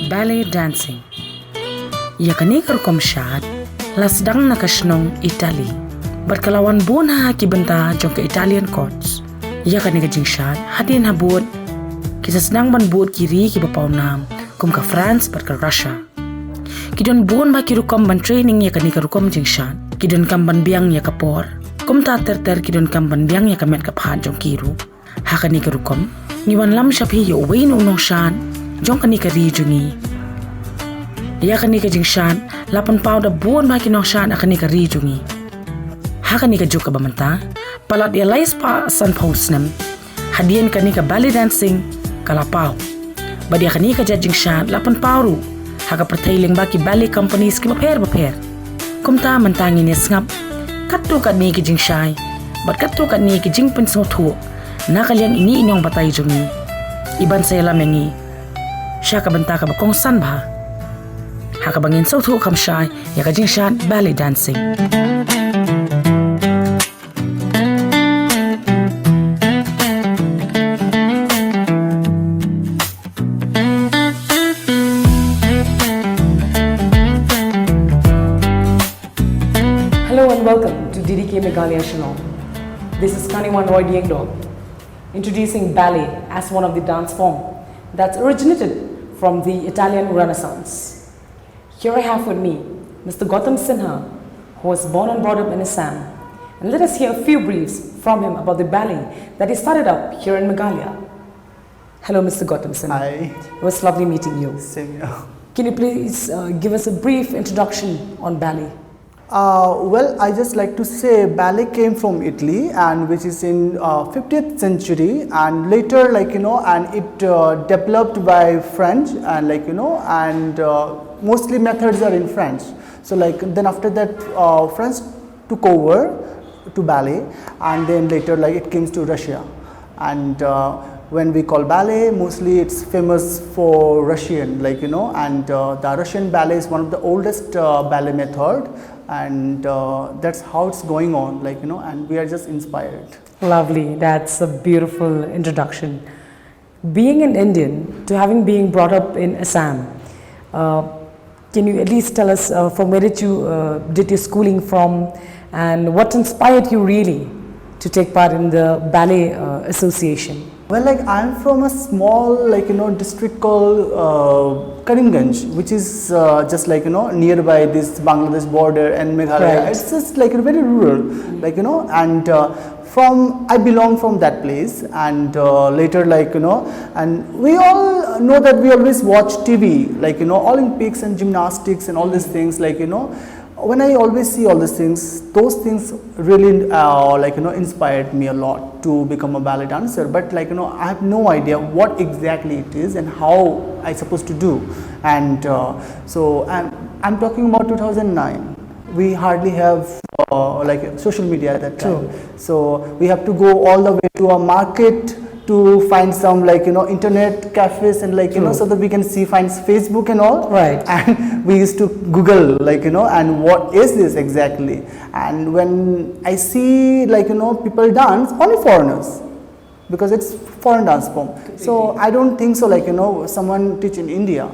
Ballet dancing. Yakani karukom syad, lasdang nakasnong Italy. Berkelawan bona kibenta jong ke Italian courts. Yakani kajing syad, hadin habut. Kisah sedang ban buat kiri ki bapau nam, kum ke France berke Russia. Kidon bon ba kirukom ban training yakani karukom jing syad. Kidon kam ban biang ya kapor. Kum ta ter kidon kam ban biang ya kamet kaphat jong kiru. Hakani karukom, niwan lam syaphi yo wain unong syad, jong kani kari jungi. Ya kani ka jingshan, lapan pau da buon ba kinong shan akani ka rijungi. Ha kani ka juk ka bamanta, palat ya lais pa san pausnem. Hadian kani ka ballet dancing, kalapau. Badia kani ka jingshan, lapan pau ru. Ha ka pertailing ba ki ballet companies ki baper. Kumta mantangin ya ngap. Katu ka ni ki jingshai, bat katu ka ni ki jingpen sotu. Nakaliang ini inyong batay jungi. Iban saya lamengi. Siya ka banta ka bakong san ba? Hakabangin sautu kamshai ya kajingshan ballet dancing. Hello and welcome to DDK Meghalaya Channel. This is Kaniwan Roy Diengdo, introducing ballet as one of the dance form that's originated from the Italian Renaissance. Here I have with me Mr. Gautam Sinha, who was born and brought up in Assam. And let us hear a few briefs from him about the ballet that he started up here in Meghalaya. Hello, Mr. Gautam Sinha. Hi. It was lovely meeting you. Same here. Can you please give us a brief introduction on ballet? Well, I just like to say ballet came from Italy, and which is in 50th century, and later and it developed by French, and and mostly methods are in French. So then after that French took over to ballet, and then later it came to Russia, and when we call ballet, mostly it's famous for Russian, and the Russian ballet is one of the oldest ballet method, and that's how it's going on, and we are just inspired. Lovely, that's a beautiful introduction. Being an Indian to having been brought up in Assam, can you at least tell us from where did you did your schooling from, and what inspired you really to take part in the ballet association? Well, I'm from a small, district called Karimganj, which is just nearby this Bangladesh border and Meghalaya. Right. It's just very rural, and I belong from that place, and later and we all know that we always watch TV, Olympics and gymnastics and all these things, when I always see all these things, those things really inspired me a lot to become a ballet dancer. But I have no idea what exactly it is and how I supposed to do. And so I'm talking about 2009. We hardly have social media at that time. True. So we have to go all the way to a market to find some internet cafes and so that we can find Facebook and all. Right. And we used to Google and what is this exactly. And when I see people dance, only foreigners, because it's foreign dance form. So I don't think so someone teach in India.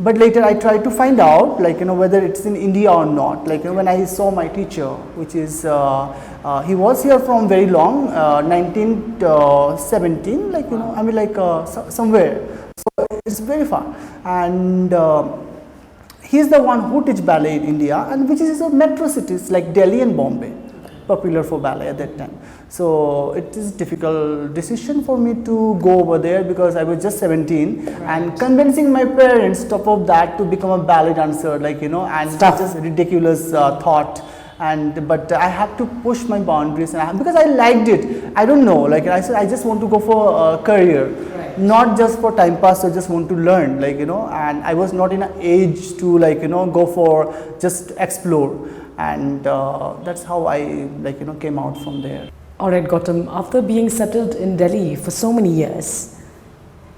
But later I tried to find out whether it's in India or not. When I saw my teacher, which is he was here from very long, 1917, somewhere. So it's very far, and he's the one who teach ballet in India, and which is a metro cities like Delhi and Bombay, popular for ballet at that time. So it is a difficult decision for me to go over there because I was just 17, right. And convincing my parents top of that to become a ballet dancer, and it's just a ridiculous thought. But I have to push my boundaries, because I liked it. I don't know, I said I just want to go for a career, right. Not just for time pass. I just want to learn, and I was not in an age to go for just explore, and that's how I came out from there. Alright, Gautam, after being settled in Delhi for so many years,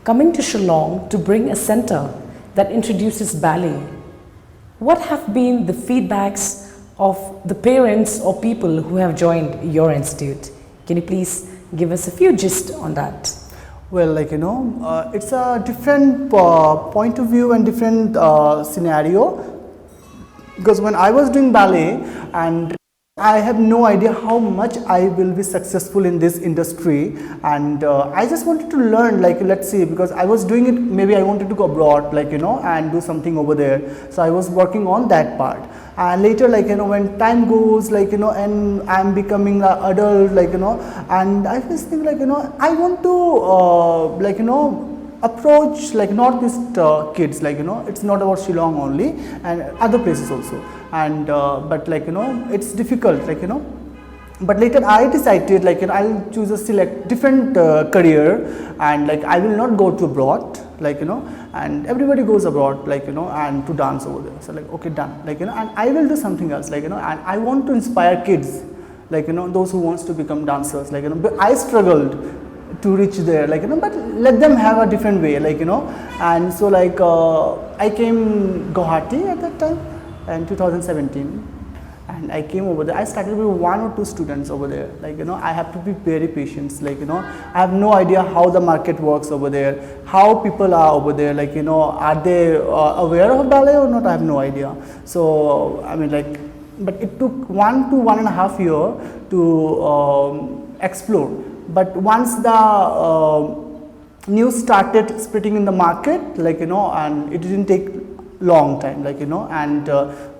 coming to Shillong to bring a center that introduces ballet, what have been the feedbacks of the parents or people who have joined your institute? Can you please give us a few gist on that? Well, it's a different point of view and different scenario, because when I was doing ballet, and I have no idea how much I will be successful in this industry, and I just wanted to learn, let's see, because I was doing it, maybe I wanted to go abroad, and do something over there. So I was working on that part, and later, when time goes, and I'm becoming an adult, and I was thinking, I want to, approach Northeast kids, it's not about Shillong only, and other places also, and but it's difficult, but later I decided, I'll choose a different career, and I will not go to abroad, and everybody goes abroad, and to dance over there. So okay, done, and I will do something else, and I want to inspire kids, those who wants to become dancers, but I struggled to reach there, but let them have a different way, and so I came Guwahati at that time in 2017, and I came over there. I started with 1 or 2 students over there, I have to be very patient, I have no idea how the market works over there, how people are over there, are they aware of ballet or not, I have no idea. So I mean, but it took 1 to 1.5 years to explore. But once the news started spreading in the market, and it didn't take long time, and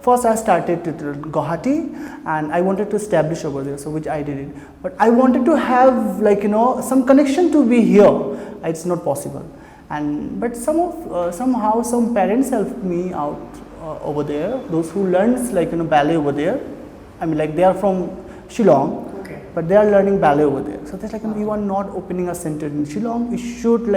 first I started at Guwahati, and I wanted to establish over there, so which I did it. But I wanted to have some connection to be here. It's not possible, and but somehow some parents helped me out over there. Those who learns ballet over there. I mean, they are from Shillong. But they are learning ballet over there. So they're you are not opening a center in Shillong, you should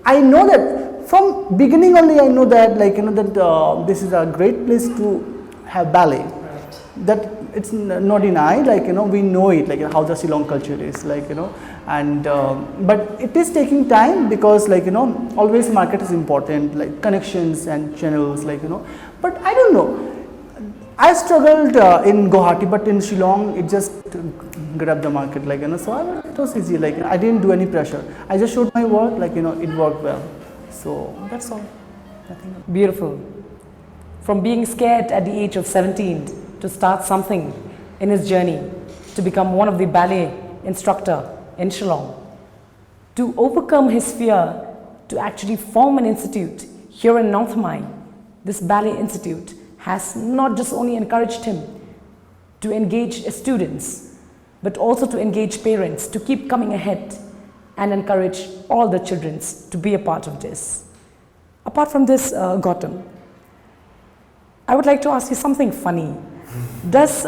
I know that from beginning only, I know that that this is a great place to have ballet. Right. That it's not denied, we know it, how the Shillong culture is, and but it is taking time, because always market is important, connections and channels, but I don't know. I struggled in Guwahati, but in Shillong, it just grabbed the market, so it was easy, I didn't do any pressure. I just showed my work, it worked well. So that's all. Nothing else. Beautiful. From being scared at the age of 17 to start something in his journey, to become one of the ballet instructor in Shillong, to overcome his fear, to actually form an institute here in North Mai. This ballet institute has not just only encouraged him to engage students, but also to engage parents to keep coming ahead and encourage all the children to be a part of this. Apart from this, Gautam, I would like to ask you something funny. Does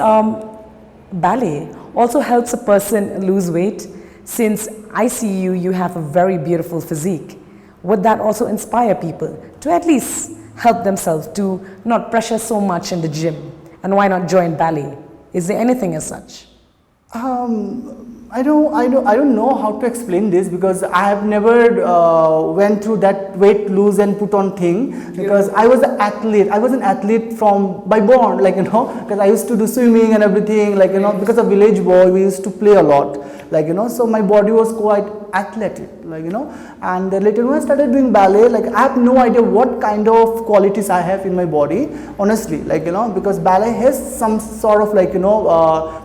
ballet also helps a person lose weight? Since I see you have a very beautiful physique. Would that also inspire people to at least help themselves to not pressure so much in the gym, and why not join ballet? Is there anything as such? I don't know how to explain this, because I have never went through that weight lose and put on thing, because I was an athlete. I was an athlete from by born, because I used to do swimming and everything, because a village boy, we used to play a lot, so my body was quite athletic, and later when I started doing ballet, I have no idea what kind of qualities I have in my body, honestly, because ballet has some sort of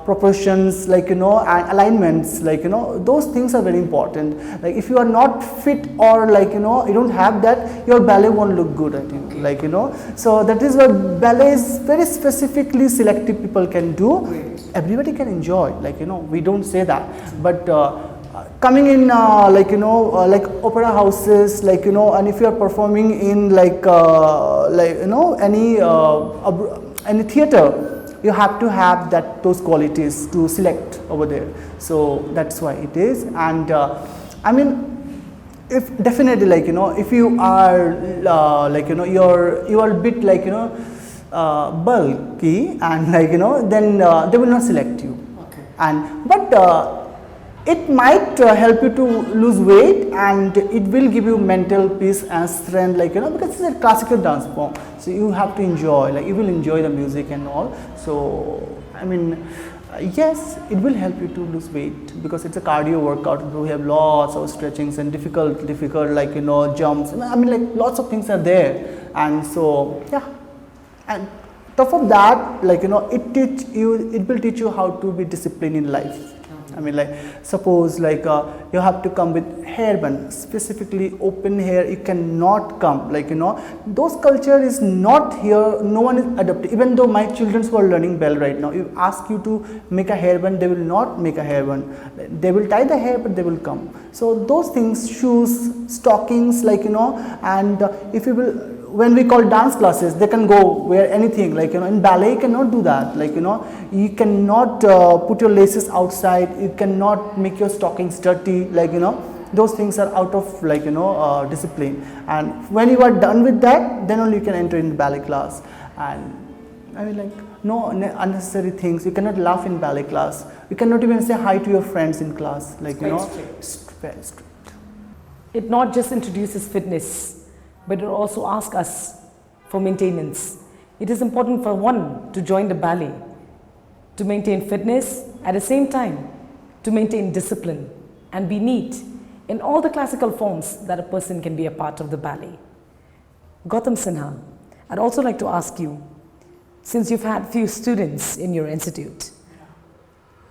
proportions, and alignments, those things are very important. If you are not fit, or you don't have that, your ballet won't look good, I think. So that is what ballet is very specifically selective people can do. Everybody can enjoy, we don't say that, but coming in like opera houses, and if you are performing in any theater, you have to have those qualities to select over there. So that's why it is. And I mean, if definitely if you are you are a bit bulky, and then they will not select you. Okay. And but it might help you to lose weight, and it will give you mental peace and strength, because it's a classical dance form, so you have to enjoy, you will enjoy the music and all. So I mean, Yes, it will help you to lose weight because it's a cardio workout. We have lots of stretchings and difficult like jumps. I mean like lots of things are there, and so yeah. And top of that, like it will teach you how to be disciplined in life. I mean like suppose like you have to come with hairband, specifically open hair you cannot come, like those culture is not here, no one is adopted. Even though my children who are learning ballet right now, you ask you to make a hairband, they will not make a hairband, they will tie the hair but they will come. So those things, shoes, stockings, like and if you will, when we call dance classes, they can go wear anything, like in ballet you cannot do that, like you cannot put your laces outside, you cannot make your stockings dirty, like those things are out of like discipline. And when you are done with that, then only you can enter in the ballet class. And I mean like no unnecessary things, you cannot laugh in ballet class, you cannot even say hi to your friends in class, like very strict. It not just introduces fitness, but it also asks us for maintenance. It is important for one to join the ballet, to maintain fitness, at the same time to maintain discipline and be neat in all the classical forms that a person can be a part of the ballet. Gautam Sinha, I'd also like to ask you, since you've had few students in your institute,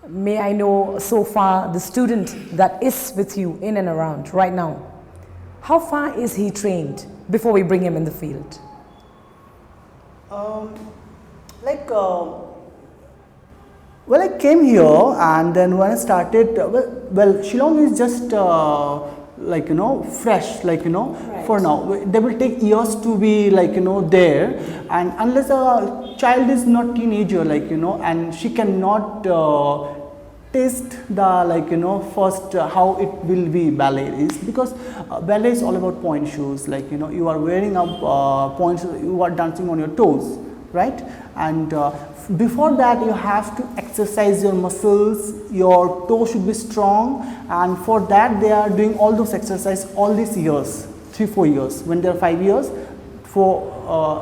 may I know so far the student that is with you in and around right now, how far is he trained before we bring him in the field? Well, I came here and then when I started, well Shillong is just like fresh, like right. For now. They will take years to be like there, and unless a child is not teenager, like and she cannot taste the like first how it will be ballet is, because ballet is all about point shoes, like you are wearing up points, you are dancing on your toes, right? And before that you have to exercise your muscles, your toe should be strong, and for that they are doing all those exercises all these years, 3-4 years. When they are 5 years, for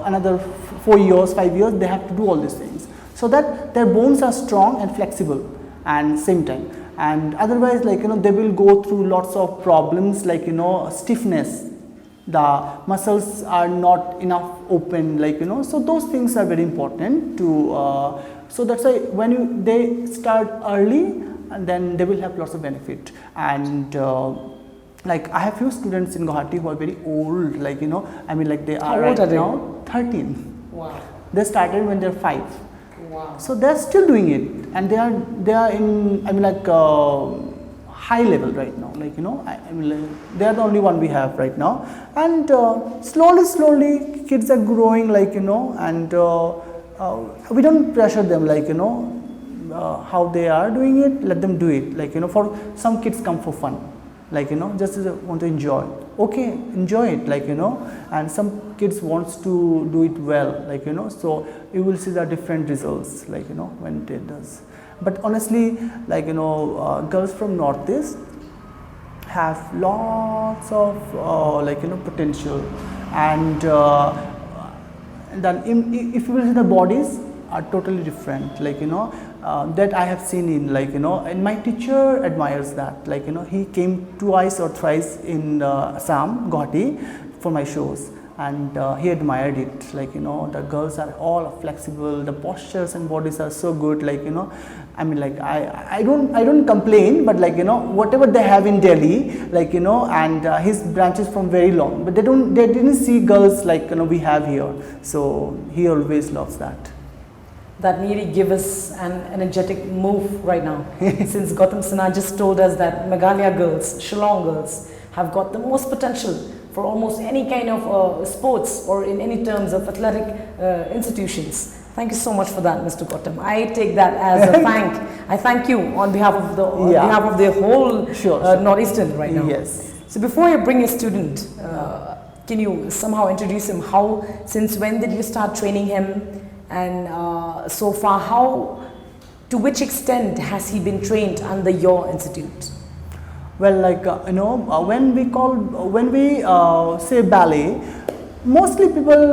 another 4 years, 5 years, they have to do all these things so that their bones are strong and flexible and same time. And otherwise, like they will go through lots of problems, like stiffness, the muscles are not enough open, like so those things are very important to so that's why when they start early, and then they will have lots of benefit. And like I have few students in Guwahati who are very old, like I mean like they are right now 13. Wow. They started when they're 5. Wow. So they're still doing it, and they are in, I mean like high level right now, like I mean like they are the only one we have right now. And slowly kids are growing, like and we don't pressure them, like how they are doing it, let them do it, like for some kids come for fun, like just want to enjoy, okay, enjoy it, like and some kids wants to do it well, like so you will see the different results, like when it does. But honestly, like girls from Northeast have lots of like potential. And then if you will see, the bodies are totally different, like that I have seen in, like and my teacher admires that, like he came twice or thrice in Assam, Guwahati, for my shows, and he admired it, like the girls are all flexible, the postures and bodies are so good, like I mean like I don't complain, but like whatever they have in Delhi, like and his branches from very long, but they didn't see girls like we have here, so he always loves that. That really give us an energetic move right now. Since Gautam Sinha just told us that Meghalaya girls, Shillong girls have got the most potential for almost any kind of sports or in any terms of athletic institutions. Thank you so much for that, Mr. Gautam. I take that as a thank. I thank you on behalf of the whole Northeastern right now. Yes. So before you bring a student, can you somehow introduce him? Since when did you start training him? And so far, to which extent has he been trained under your institute? Well, like when we say ballet, mostly people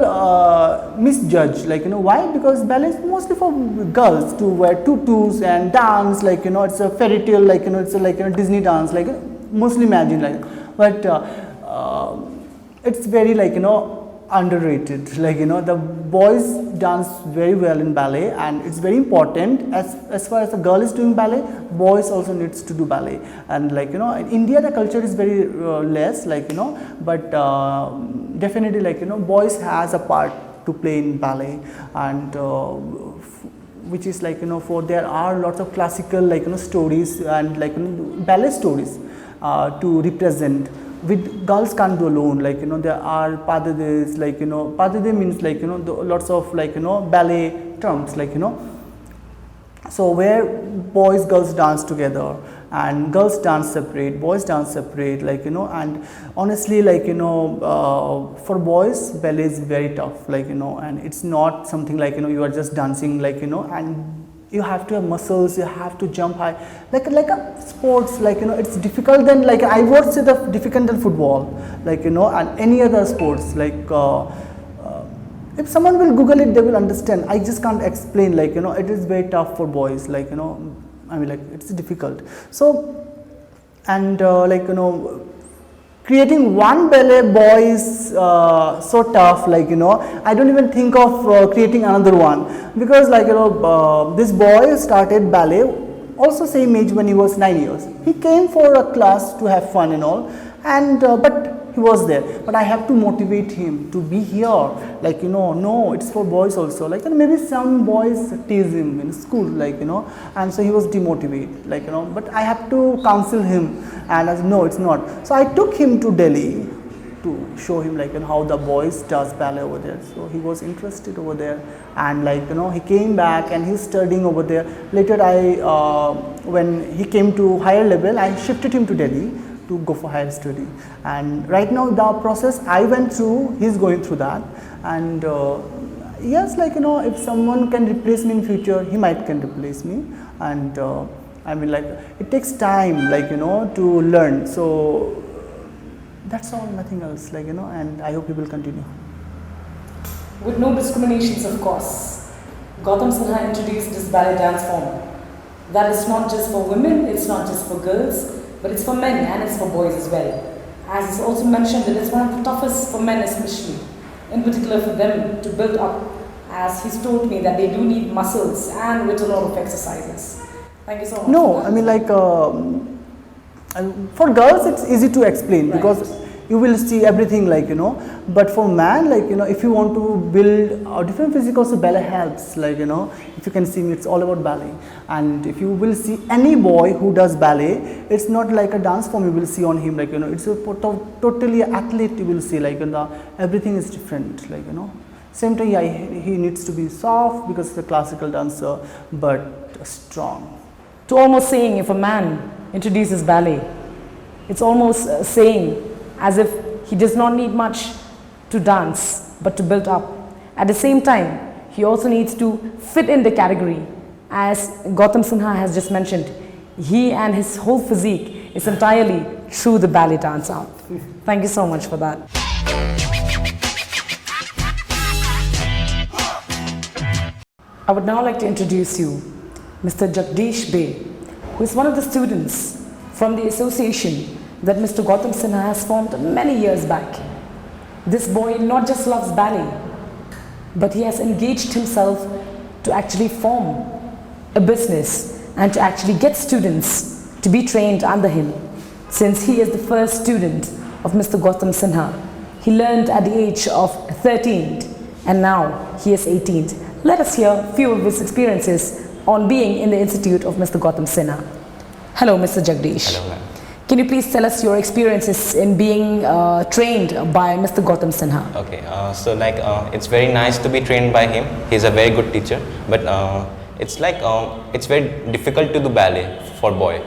misjudge, like, why? Because ballet is mostly for girls to wear tutus and dance, like, it's a fairy tale, like, it's a, like, Disney dance, like, mostly imagine, like, but it's very, like, underrated, like, the boys dance very well in ballet, and it's very important. As far as a girl is doing ballet, boys also needs to do ballet. And, like, in India the culture is very less, like, but definitely, like, boys has a part to play in ballet. And which is, like, for there are lots of classical, like, stories and, like, ballet stories to represent. With girls can't do alone, like, there are padades, like, padade means, like, lots of, like, ballet terms, like, so where boys girls dance together, and girls dance separate, boys dance separate, like, and honestly, like, for boys ballet is very tough, like, and it's not something like, you are just dancing, like, and you have to have muscles, you have to jump high, like a sports, like, it's difficult than, like, I would say, the difficult than football, like, and any other sports, like, if someone will Google it, they will understand. I just can't explain, like, it is very tough for boys, like, I mean, like, it's difficult. So, and like, creating one ballet boy is so tough, like, I don't even think of creating another one, because, like, this boy started ballet also same age when he was 9 years. He came for a class to have fun and all, and but he was there, but I have to motivate him to be here, like, no, it's for boys also, like, maybe some boys tease him in school, like, and so he was demotivated, like, but I have to counsel him, and I said, no, it's not. So I took him to Delhi to show him, like, how the boys does ballet over there. So he was interested over there, and, like, he came back and he's studying over there. Later when he came to higher level, I shifted him to Delhi to go for higher study, and right now the process I went through, he's going through that. And yes, like, if someone can replace me in future, he might can replace me. And I mean, like, it takes time, like, to learn. So that's all, nothing else, like, and I hope he will continue. With no discriminations, of course, Gautam Sinha introduced this ballet dance form that is not just for women, it's not just for girls, but it's for men and it's for boys as well. As is also mentioned, that it's one of the toughest for men especially, in particular for them to build up, as he's told me that they do need muscles and with a lot of exercises. Thank you so much. No, I mean, like, for girls it's easy to explain, Right. because you will see everything, like, but for man, like, if you want to build a different physique also, ballet helps, like, if you can see me, it's all about ballet. And if you will see any boy who does ballet, it's not like a dance form you will see on him, like, it's a totally athlete you will see, like, everything is different, like, same time, yeah, he needs to be soft because he's a classical dancer, but strong. To almost saying, if a man introduces ballet, it's almost saying as if he does not need much to dance, but to build up. At the same time, he also needs to fit in the category. As Gautam Sinha has just mentioned, he and his whole physique is entirely through the ballet dance art. Thank you so much for that. I would now like to introduce you Mr. Jagdish Bey, who is one of the students from the association that Mr. Gautam Sinha has formed many years back. This boy not just loves ballet, but he has engaged himself to actually form a business and to actually get students to be trained under him. Since he is the first student of Mr. Gautam Sinha, he learned at the age of 13 and now he is 18. Let us hear a few of his experiences on being in the institute of Mr. Gautam Sinha. Hello, Mr. Jagdish. Hello, ma'am. Can you please tell us your experiences in being trained by Mr. Gautam Sinha? Okay, so like it's very nice to be trained by him. He's a very good teacher, but it's like it's very difficult to do ballet for boy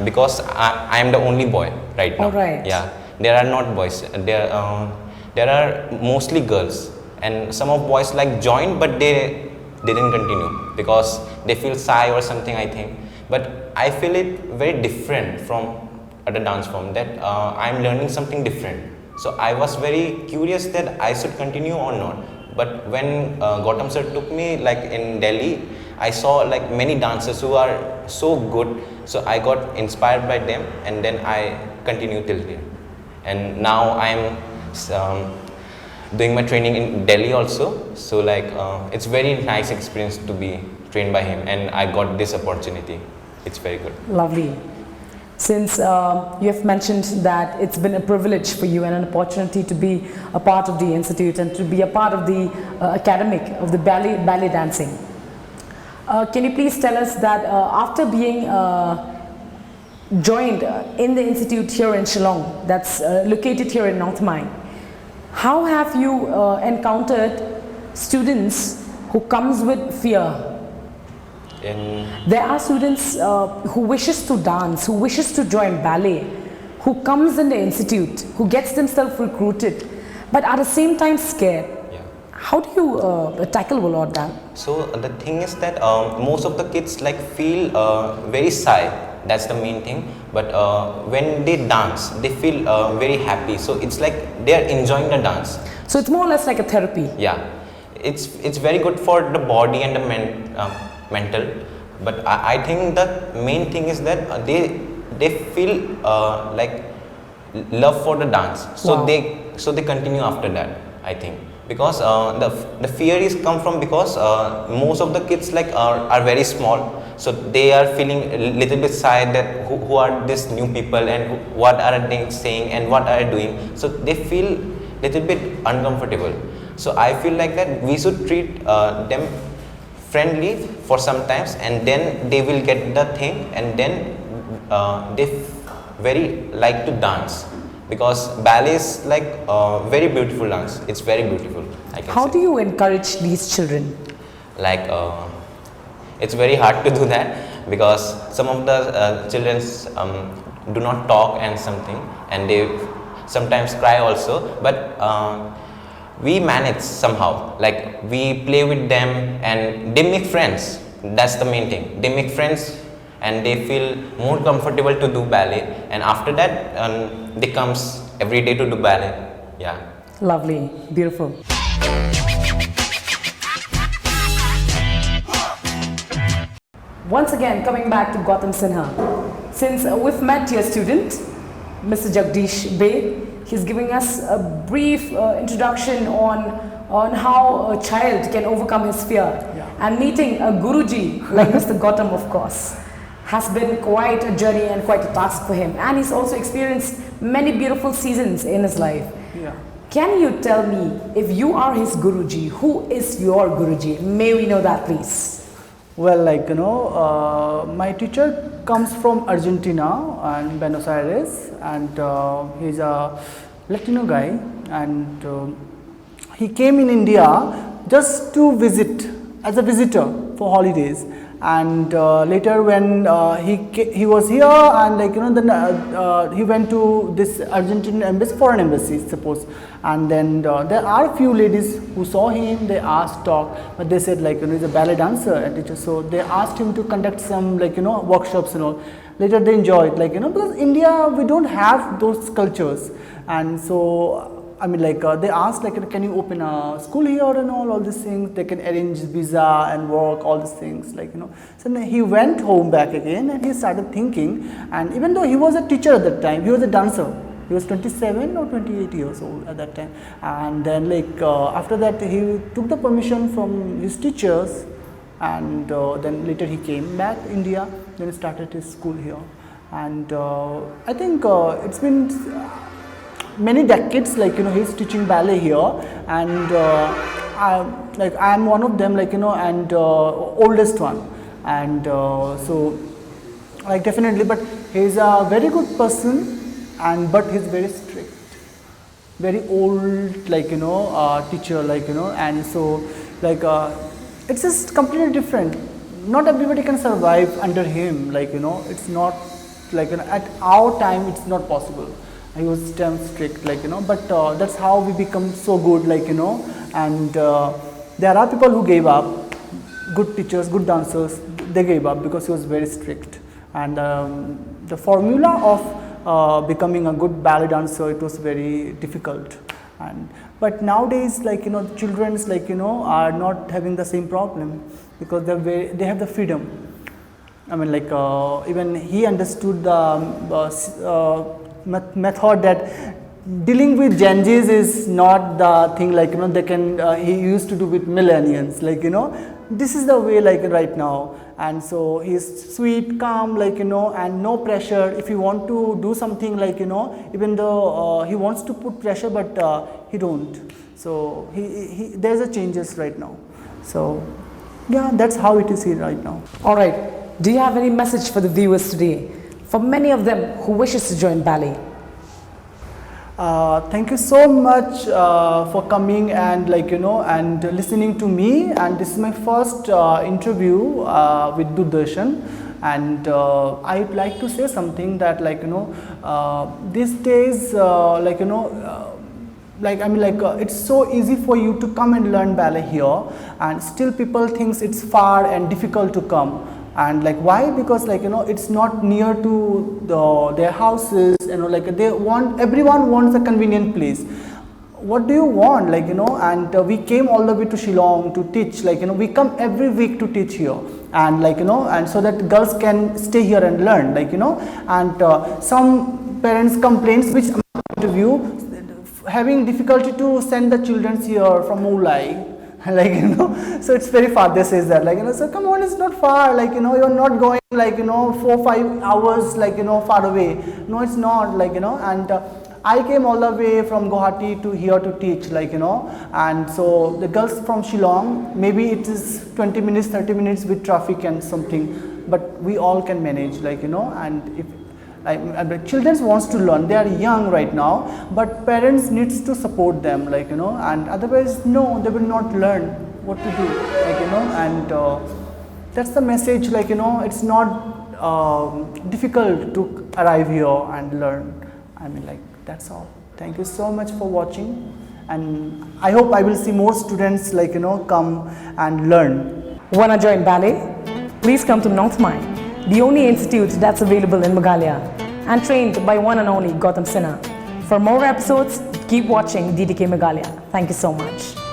because I am the only boy right now. All right. Yeah, there are not boys. There are mostly girls, and some of boys like joined, but they didn't continue because they feel shy or something, I think. But I feel it very different from other dance form, that I'm learning something different So I was very curious that I should continue or not. But when Gautam sir took me like in Delhi, I saw like many dancers who are so good. So I got inspired by them, and then I continued till here. And now I'm doing my training in Delhi also. So like it's very nice experience to be trained by him, and I got this opportunity. It's very good. Lovely. Since you have mentioned that it's been a privilege for you and an opportunity to be a part of the institute and to be a part of the academic of the ballet dancing. Can you please tell us that after being joined in the institute here in Shillong, that's located here in North Mine, how have you encountered students who comes with fear? There are students who wishes to dance, who wishes to join ballet, who comes in the institute, who gets themselves recruited, but at the same time scared. Yeah. How do you tackle all of that? So the thing is that most of the kids like feel very shy. That's the main thing. But when they dance, they feel very happy. So it's like they are enjoying the dance. So it's more or less like a therapy. Yeah, it's very good for the body and the mental. But I think the main thing is that they feel like love for the dance. So Wow. they continue after that, I think. Because the fear is come from because most of the kids like are very small, so they are feeling a little bit shy that who are these new people and what are they saying and what are they doing. So they feel little bit uncomfortable. So I feel like that we should treat them friendly for some times, and then they will get the thing, and then they very like to dance. Because ballet is like very beautiful dance. It's very beautiful, I can How say. do you encourage these children? Like it's very hard to do that because some of the children do not talk and something, and they sometimes cry also. But we manage somehow. Like we play with them and they make friends. That's the main thing. They make friends and they feel more comfortable to do ballet, and after that they comes every day to do ballet. Yeah. Lovely, beautiful. Once again, coming back to Gautam Sinha, since we've met your student, Mr. Jagdish Bey, he's giving us a brief introduction on how a child can overcome his fear. And meeting a Guruji like Mr. Gautam, of course, has been quite a journey and quite a task for him. And he's also experienced many beautiful seasons in his life. Yeah. Can you tell me, if you are his Guruji, who is your Guruji? May we know that, please? Well, like, my teacher comes from Argentina and Buenos Aires, and he's a Latino guy, and he came in India just to visit, as a visitor for holidays. And later when he was here, and like, then he went to this Argentine embassy, foreign embassy, suppose. And then there are a few ladies who saw him. They asked talk, but they said like, he's a ballet dancer and teacher. So they asked him to conduct some like, workshops and all. Later they enjoyed, like, because India, we don't have those cultures. And so I mean, like, they asked, like, can you open a school here and all these things. They can arrange visa and work, all these things, like, So then he went home back again, and he started thinking. And even though he was a teacher at that time, he was a dancer. He was 27 or 28 years old at that time. And then, like, after that, he took the permission from his teachers, and then later he came back to India. Then he started his school here. And I think it's been many decades, like, he's teaching ballet here, and I'm one of them, like, and oldest one, and so, like, definitely, but he's a very good person, and but he's very strict, very old, like, teacher, like, and so, like, it's just completely different. Not everybody can survive under him, like, it's not like, at our time it's not possible. He was damn strict, like, but that's how we become so good, like, and there are people who gave up, good teachers, good dancers, they gave up because he was very strict. And the formula of becoming a good ballet dancer, it was very difficult. And but nowadays, like children's are not having the same problem, because they have the freedom. I mean, even he understood the method that dealing with Gen Zs is not the thing they can he used to do with millennials. This is the way right now. And so he's sweet, calm, and no pressure. If you want to do something, even though he wants to put pressure, but he don't. So there's a changes right now. So yeah, that's how it is here right now. All right. Do you have any message for the viewers today? For many of them who wishes to join ballet. Thank you so much for coming and and listening to me. And this is my first interview with Doordarshan. And I'd like to say something that these days it's so easy for you to come and learn ballet here, and still people thinks it's far and difficult to come. And why? Because it's not near to their houses, everyone wants a convenient place. What do you want, and we came all the way to Shillong to teach, we come every week to teach here, and and so that girls can stay here and learn, and some parents complaints, which I'm interview, having difficulty to send the children here from Meghalaya. So it's very far, they says that, so come on, it's not far, you're not going 4-5 hours, far away. No, it's not, and I came all the way from Guwahati to here to teach, and so the girls from Shillong, maybe it is 20 minutes, 30 minutes with traffic and something, but we all can manage, and if children wants to learn, they are young right now, but parents needs to support them, and otherwise no, they will not learn what to do, and that's the message, it's not difficult to arrive here and learn. That's all. Thank you so much for watching, and I hope I will see more students come and learn. Wanna join ballet? Please come to North Mine, the only institute that's available in Meghalaya, and trained by one and only Gautam. For more episodes, keep watching DDK Meghalaya. Thank you so much.